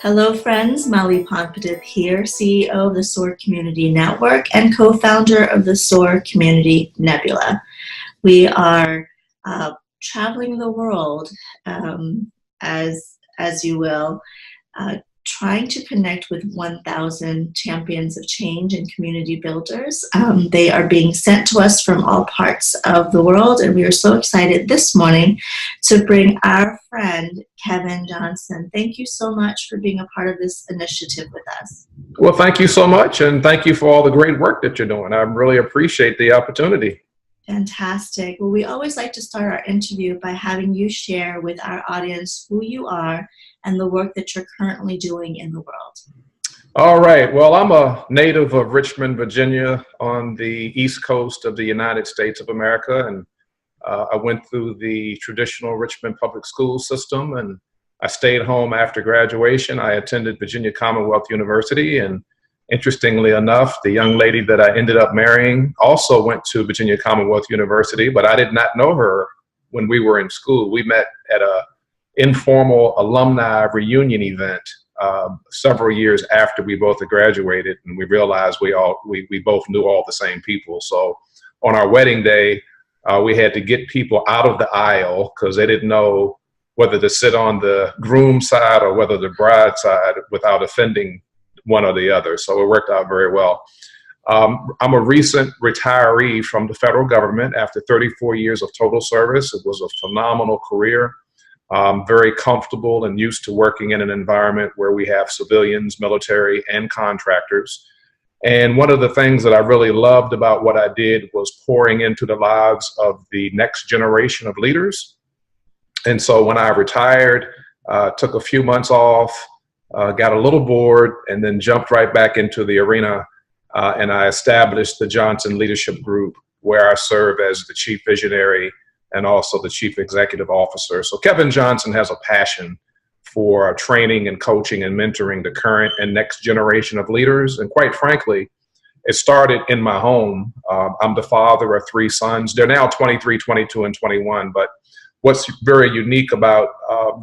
Hello, friends. Molly Pompadip here, CEO of the SOAR Community Network and co-founder of the SOAR Community Nebula. We are traveling the world, as you will, trying to connect with 1,000 champions of change and community builders. They are being sent to us from all parts of the world, and we are so excited this morning to bring our friend, Kevin Johnson. Thank you so much for being a part of this initiative with us. Well, thank you so much, and thank you for all the great work that you're doing. I really appreciate the opportunity. Fantastic. Well, we always like to start our interview by having you share with our audience who you are and the work that you're currently doing in the world. All right. Well, I'm a native of Richmond, Virginia, on the East Coast of the United States of America, and I went through the traditional Richmond public school system, and I stayed home after graduation. I attended Virginia Commonwealth University, and interestingly enough, the young lady that I ended up marrying also went to Virginia Commonwealth University, but I did not know her when we were in school. We met at an informal alumni reunion event several years after we both had graduated, and we realized we both knew all the same people. So on our wedding day, we had to get people out of the aisle because they didn't know whether to sit on the groom's side or whether the bride's side without offending one or the other. So it worked out very well. I'm a recent retiree from the federal government after 34 years of total service. It was a phenomenal career. Very comfortable and used to working in an environment where we have civilians, military, and contractors. And one of the things that I really loved about what I did was pouring into the lives of the next generation of leaders. And so when I retired, took a few months off, got a little bored, and then jumped right back into the arena. And I established the Johnson Leadership Group, where I serve as the chief visionary and also the chief executive officer. So Kevin Johnson has a passion for training and coaching and mentoring the current and next generation of leaders. And quite frankly, it started in my home. I'm the father of 3 sons. They're now 23, 22, and 21. But what's very unique about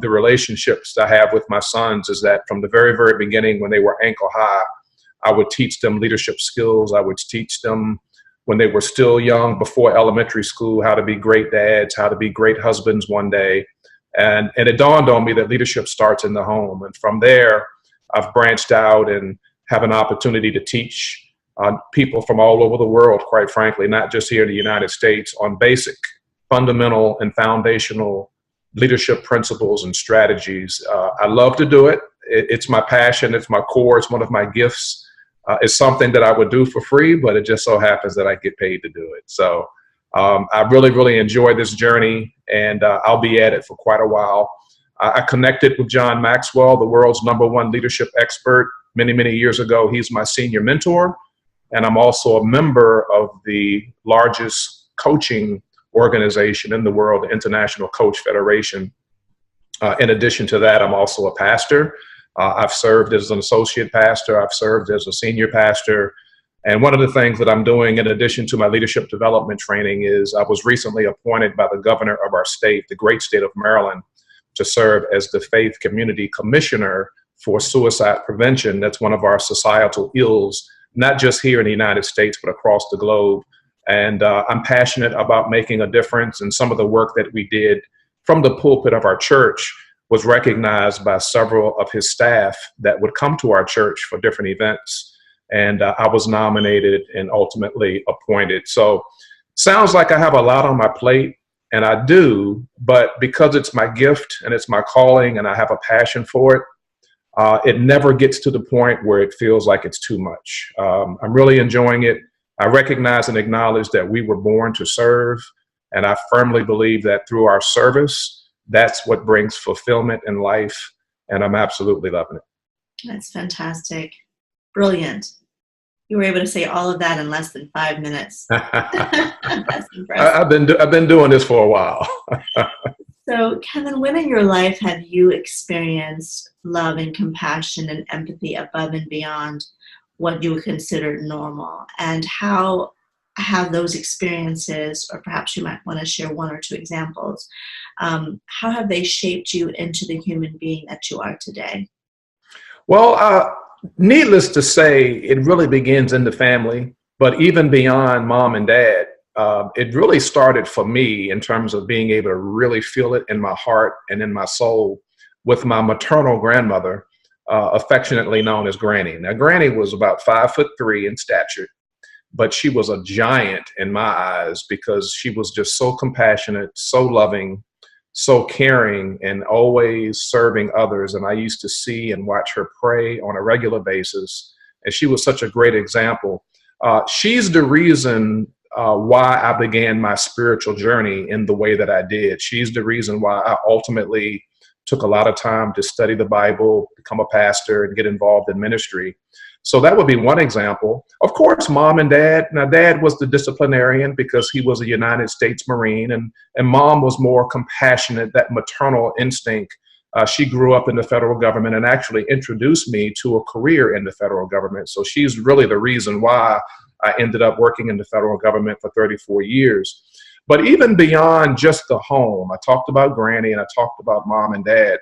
the relationships I have with my sons is that from the very, very beginning, when they were ankle high, I would teach them leadership skills. I would teach them when they were still young, before elementary school, how to be great dads, how to be great husbands one day. And it dawned on me that leadership starts in the home. And from there, I've branched out and have an opportunity to teach people from all over the world, quite frankly, not just here in the United States, on basic, fundamental, and foundational leadership principles and strategies. I love to do it. It's my passion. It's my core. It's one of my gifts. It's something that I would do for free, but it just so happens that I get paid to do it. So I really, really enjoy this journey, and I'll be at it for quite a while. I connected with John Maxwell, the world's #1 leadership expert, many, many years ago. He's my senior mentor, and I'm also a member of the largest coaching organization in the world, the International Coach Federation. In addition to that, I'm also a pastor. I've served as an associate pastor. I've served as a senior pastor. And one of the things that I'm doing in addition to my leadership development training is I was recently appointed by the governor of our state, the great state of Maryland, to serve as the Faith Community Commissioner for Suicide Prevention. That's one of our societal ills, not just here in the United States, but across the globe. And I'm passionate about making a difference. And some of the work that we did from the pulpit of our church was recognized by several of his staff that would come to our church for different events. And I was nominated and ultimately appointed. So sounds like I have a lot on my plate, and I do, but because it's my gift and it's my calling and I have a passion for it, it never gets to the point where it feels like it's too much. I'm really enjoying it. I recognize and acknowledge that we were born to serve, and I firmly believe that through our service, that's what brings fulfillment in life, and I'm absolutely loving it. That's fantastic. Brilliant. You were able to say all of that in less than 5 minutes. That's impressive. I've been doing this for a while. So, Kevin, when in your life have you experienced love and compassion and empathy above and beyond what you would consider normal? And how have those experiences, or perhaps you might want to share 1 or 2 examples, how have they shaped you into the human being that you are today? Well, needless to say, it really begins in the family, but even beyond mom and dad, it really started for me in terms of being able to really feel it in my heart and in my soul with my maternal grandmother, affectionately known as Granny. Now, Granny was about 5'3" in stature, but she was a giant in my eyes because she was just so compassionate, so loving, so caring, and always serving others. And I used to see and watch her pray on a regular basis. And she was such a great example. She's the reason why I began my spiritual journey in the way that I did. She's the reason why I ultimately took a lot of time to study the Bible, become a pastor, and get involved in ministry. So that would be one example. Of course, mom and dad. Now, dad was the disciplinarian because he was a United States Marine, and mom was more compassionate, that maternal instinct. She grew up in the federal government and actually introduced me to a career in the federal government. So she's really the reason why I ended up working in the federal government for 34 years. But even beyond just the home, I talked about Granny and I talked about mom and dad,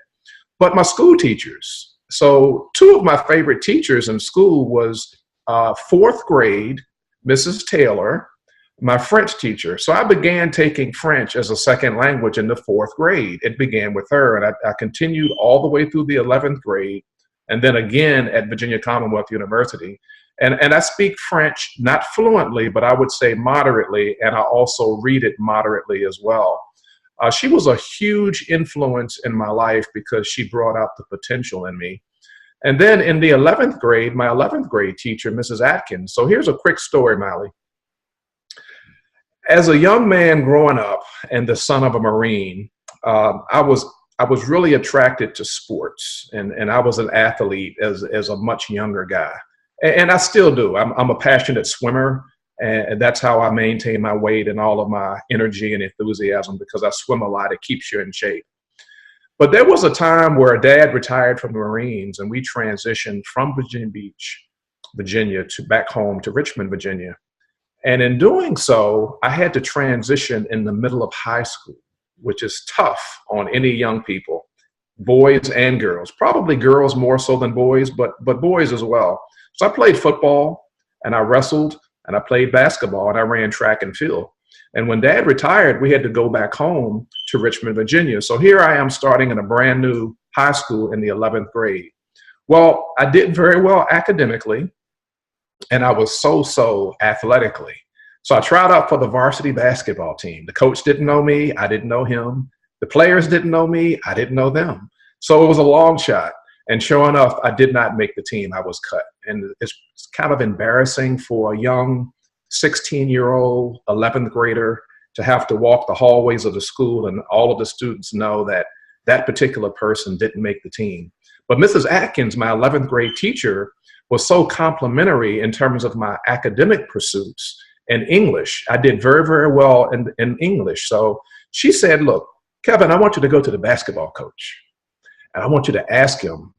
but my school teachers. So two of my favorite teachers in school was fourth grade, Mrs. Taylor, my French teacher. So I began taking French as a second language in the fourth grade. It began with her, and I continued all the way through the 11th grade, and then again at Virginia Commonwealth University. And I speak French, not fluently, but I would say moderately, and I also read it moderately as well. She was a huge influence in my life because she brought out the potential in me. And then in the 11th grade, my 11th grade teacher, Mrs. Atkins. So here's a quick story, Mally. As a young man growing up and the son of a Marine, I was really attracted to sports, and I was an athlete as a much younger guy. And I still do. I'm a passionate swimmer. And that's how I maintain my weight and all of my energy and enthusiasm, because I swim a lot. It keeps you in shape. But there was a time where dad retired from the Marines and we transitioned from Virginia Beach, Virginia, to back home to Richmond, Virginia. And in doing so, I had to transition in the middle of high school, which is tough on any young people, boys and girls, probably girls more so than boys, but boys as well. So I played football and I wrestled and I played basketball and I ran track and field. And when dad retired, we had to go back home to Richmond, Virginia. So here I am starting in a brand new high school in the 11th grade. Well, I did very well academically and I was so athletically. So I tried out for the varsity basketball team. The coach didn't know me. I didn't know him. The players didn't know me. I didn't know them. So it was a long shot. And sure enough, I did not make the team. I was cut. And it's kind of embarrassing for a young 16-year-old 11th grader to have to walk the hallways of the school and all of the students know that that particular person didn't make the team. But Mrs. Atkins, my 11th grade teacher, was so complimentary in terms of my academic pursuits and English. I did very well in English. So she said, look, Kevin, I want you to go to the basketball coach. And I want you to ask him,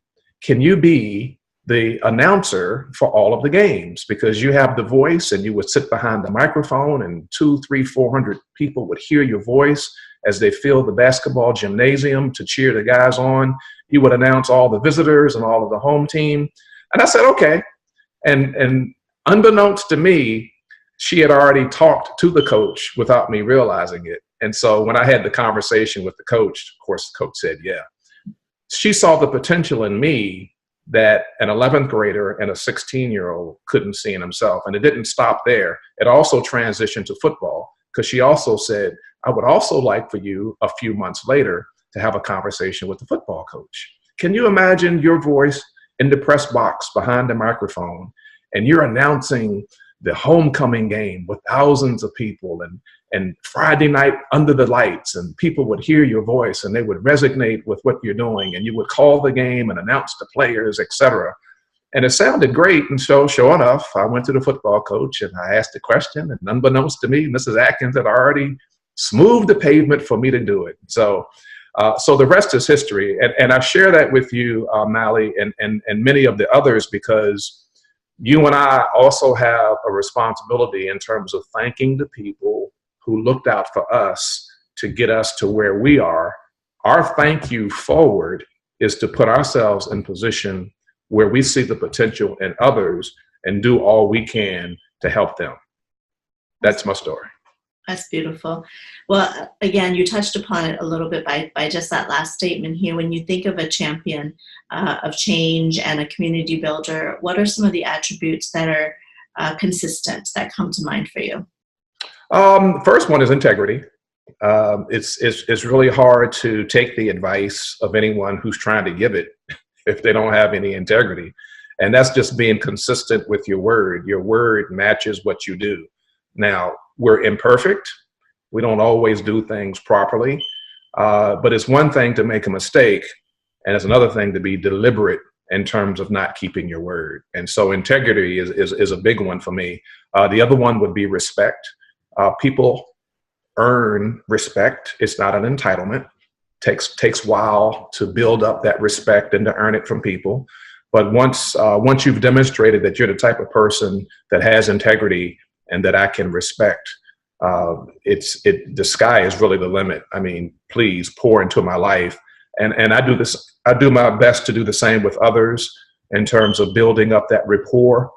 can you be the announcer for all of the games? Because you have the voice and you would sit behind the microphone and 200, 300, 400 people would hear your voice as they fill the basketball gymnasium to cheer the guys on. You would announce all the visitors and all of the home team. And I said, okay. And unbeknownst to me, she had already talked to the coach without me realizing it. And so when I had the conversation with the coach, of course, the coach said, yeah. She saw the potential in me that an 11th grader and a 16-year-old couldn't see in himself. And it didn't stop there. It also transitioned to football because she also said, I would also like for you a few months later to have a conversation with the football coach. Can you imagine your voice in the press box behind the microphone and you're announcing the homecoming game with thousands of people and Friday night under the lights, and people would hear your voice and they would resonate with what you're doing and you would call the game and announce the players, etc. And it sounded great. And so sure enough, I went to the football coach and I asked the question, and unbeknownst to me, Mrs. Atkins had already smoothed the pavement for me to do it. So the rest is history. And I share that with you, Mally, and many of the others, because you and I also have a responsibility in terms of thanking the people who looked out for us to get us to where we are. Our thank you forward is to put ourselves in position where we see the potential in others and do all we can to help them. That's my story. That's beautiful. Well, again, you touched upon it a little bit by just that last statement here. When you think of a champion of change and a community builder, what are some of the attributes that are consistent that come to mind for you? First one is integrity. It's really hard to take the advice of anyone who's trying to give it if they don't have any integrity. And that's just being consistent with your word. Your word matches what you do. Now, we're imperfect. We don't always do things properly. But it's one thing to make a mistake, and it's another thing to be deliberate in terms of not keeping your word. And so integrity is a big one for me. The other one would be respect. People earn respect. It's not an entitlement. Takes a while to build up that respect and to earn it from people. But once you've demonstrated that you're the type of person that has integrity and that I can respect, the sky is really the limit. I mean, please pour into my life. And I do my best to do the same with others in terms of building up that rapport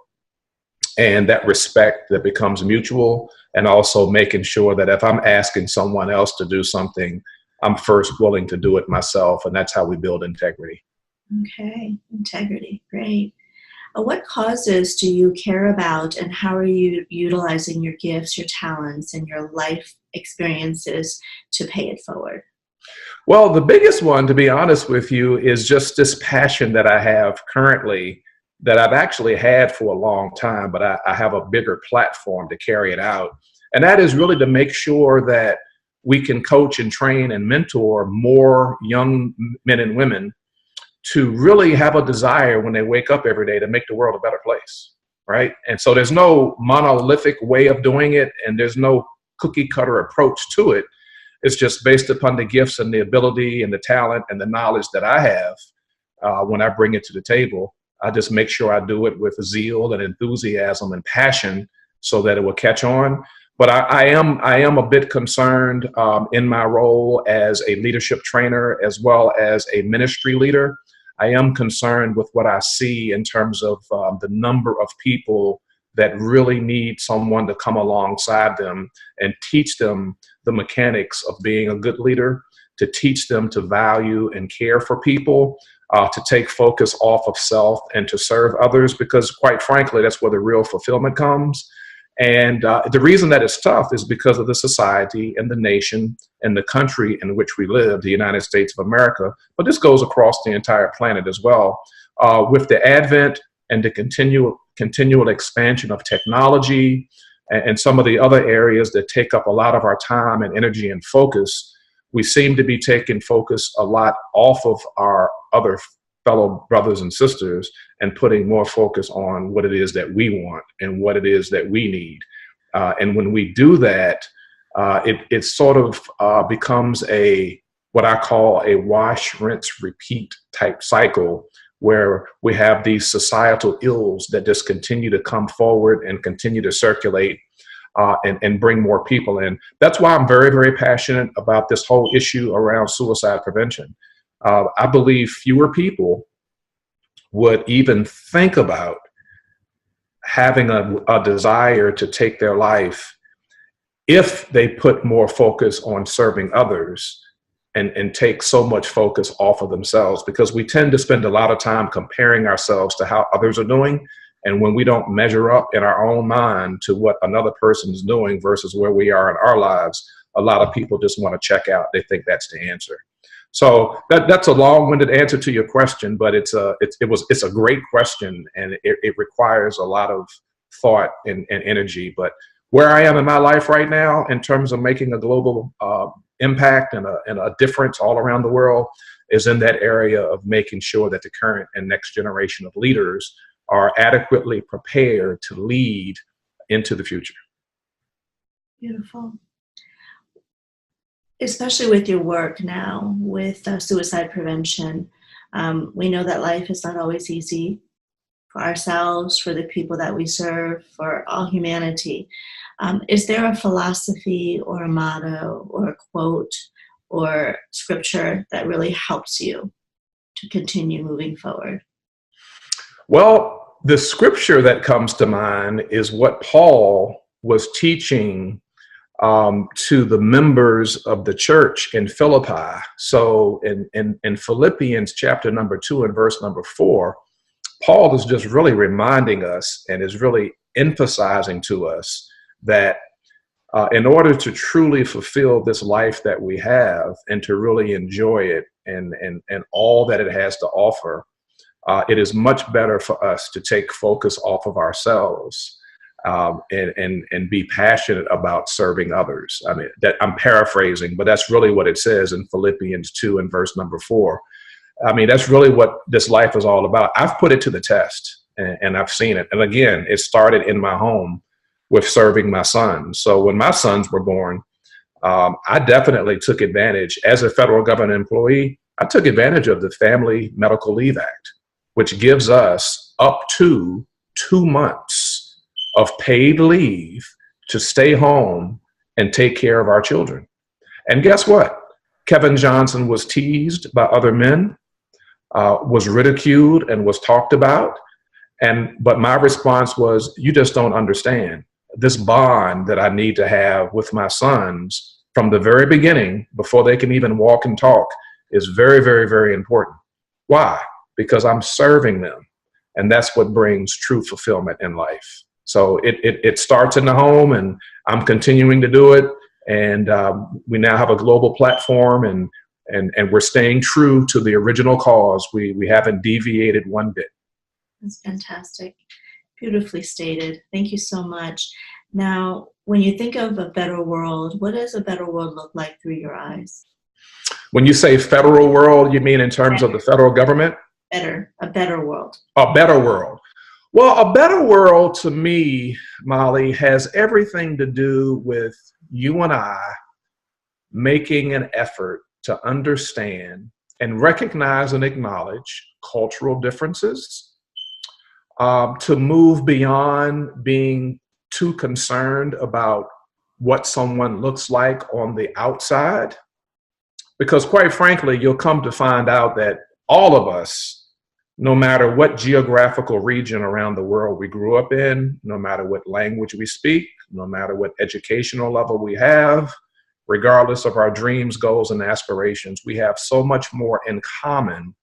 and that respect that becomes mutual, and also making sure that if I'm asking someone else to do something, I'm first willing to do it myself. And that's how we build integrity. Okay, integrity, great. What causes do you care about, and how are you utilizing your gifts, your talents, and your life experiences to pay it forward? Well, the biggest one, to be honest with you, is just this passion that I have currently that I've actually had for a long time, but I have a bigger platform to carry it out. And that is really to make sure that we can coach and train and mentor more young men and women to really have a desire when they wake up every day to make the world a better place, right? And so there's no monolithic way of doing it, and there's no cookie cutter approach to it. It's just based upon the gifts and the ability and the talent and the knowledge that I have. When I bring it to the table, I just make sure I do it with zeal and enthusiasm and passion so that it will catch on. But I am a bit concerned in my role as a leadership trainer as well as a ministry leader. I am concerned with what I see in terms of the number of people that really need someone to come alongside them and teach them the mechanics of being a good leader, to teach them to value and care for people, to take focus off of self and to serve others, because quite frankly, that's where the real fulfillment comes. And the reason that it's tough is because of the society and the nation and the country in which we live, the United States of America, but this goes across the entire planet as well. With the advent and the continual expansion of technology and some of the other areas that take up a lot of our time and energy and focus, we seem to be taking focus a lot off of our other fellow brothers and sisters and putting more focus on what it is that we want and what it is that we need. And when we do that, it sort of becomes what I call a wash, rinse, repeat type cycle, where we have these societal ills that just continue to come forward and continue to circulate and bring more people in. That's why I'm very, very passionate about this whole issue around suicide prevention. I believe fewer people would even think about having a desire to take their life if they put more focus on serving others and take so much focus off of themselves, because we tend to spend a lot of time comparing ourselves to how others are doing. And when we don't measure up in our own mind to what another person is doing versus where we are in our lives, a lot of people just want to check out. They think that's the answer. So that's a long-winded answer to your question, but it's a great question, and it requires a lot of thought and energy. But where I am in my life right now, in terms of making a global impact and a difference all around the world, is in that area of making sure that the current and next generation of leaders are adequately prepared to lead into the future. Beautiful. Especially with your work now with suicide prevention, we know that life is not always easy for ourselves, for the people that we serve, for all humanity. Is there a philosophy or a motto or a quote or scripture that really helps you to continue moving forward? Well, the scripture that comes to mind is what Paul was teaching to the members of the church in Philippi. So in Philippians chapter number 2 and verse number 4, Paul is just really reminding us and is really emphasizing to us that in order to truly fulfill this life that we have and to really enjoy it and all that it has to offer, it is much better for us to take focus off of ourselves and be passionate about serving others. I mean, that I'm paraphrasing, but that's really what it says in Philippians 2 and verse number 4. I mean, that's really what this life is all about. I've put it to the test and I've seen it. And again, it started in my home with serving my sons. So when my sons were born, I definitely took advantage as a federal government employee. I took advantage of the Family Medical Leave Act, which gives us up to 2 months of paid leave to stay home and take care of our children. And guess what? Kevin Johnson was teased by other men, was ridiculed and was talked about. But my response was, you just don't understand. This bond that I need to have with my sons from the very beginning, before they can even walk and talk, is very, very, very important. Why? Because I'm serving them. And that's what brings true fulfillment in life. So it starts in the home, and I'm continuing to do it. And we now have a global platform, and we're staying true to the original cause. We haven't deviated one bit. That's fantastic. Beautifully stated. Thank you so much. Now, when you think of a better world, what does a better world look like through your eyes? When you say federal world, you mean in terms of the federal government? A better world. A better world. Well, a better world to me, Molly, has everything to do with you and I making an effort to understand and recognize and acknowledge cultural differences, to move beyond being too concerned about what someone looks like on the outside. Because quite frankly, you'll come to find out that all of us, no matter what geographical region around the world we grew up in, no matter what language we speak, no matter what educational level we have, regardless of our dreams, goals, and aspirations, we have so much more in common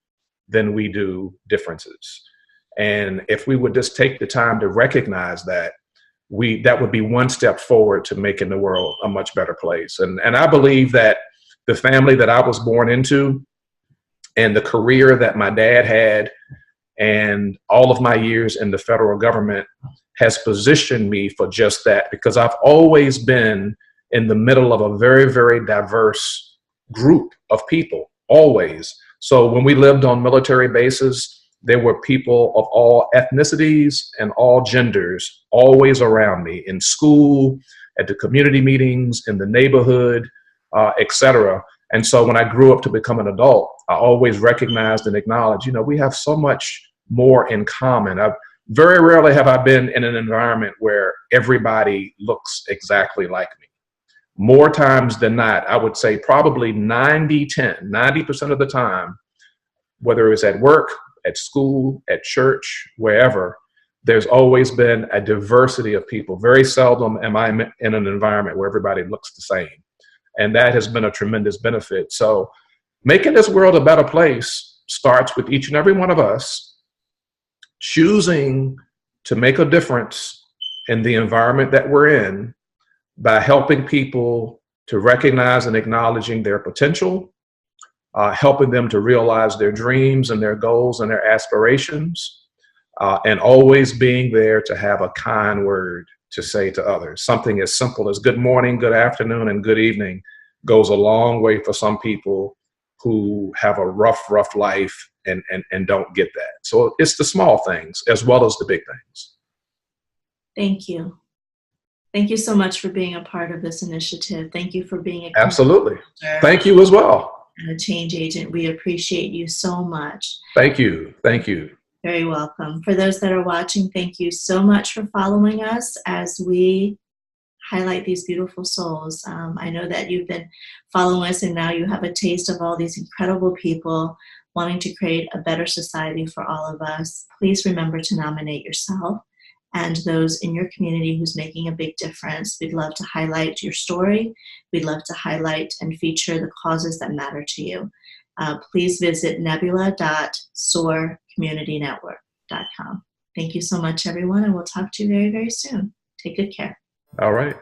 than we do differences. And if we would just take the time to recognize that, that would be one step forward to making the world a much better place. And I believe that the family that I was born into and the career that my dad had and all of my years in the federal government has positioned me for just that, because I've always been in the middle of a very, very diverse group of people, always. So when we lived on military bases, there were people of all ethnicities and all genders always around me, in school, at the community meetings, in the neighborhood, etc. And so when I grew up to become an adult, I always recognized and acknowledged, we have so much more in common. Very rarely have I been in an environment where everybody looks exactly like me. More times than not, I would say probably 90% of the time, whether it's at work, at school, at church, wherever, there's always been a diversity of people. Very seldom am I in an environment where everybody looks the same. And that has been a tremendous benefit. So making this world a better place starts with each and every one of us choosing to make a difference in the environment that we're in by helping people to recognize and acknowledging their potential, helping them to realize their dreams and their goals and their aspirations, and always being there to have a kind word to say to others. Something as simple as good morning, good afternoon, and good evening goes a long way for some people who have a rough life and don't get that. So it's the small things as well as the big things. Thank you. Thank you so much for being a part of this initiative. Thank you for being a absolutely. Thank you as well. And a change agent. We appreciate you so much. Thank you. Thank you. Very welcome. For those that are watching, thank you so much for following us as we highlight these beautiful souls. I know that you've been following us and now you have a taste of all these incredible people wanting to create a better society for all of us, please remember to nominate yourself and those in your community who's making a big difference. We'd love to highlight your story. We'd love to highlight and feature the causes that matter to you. Please visit nebula.soarcommunitynetwork.com. Thank you so much, everyone, and we'll talk to you very, very soon. Take good care. All right.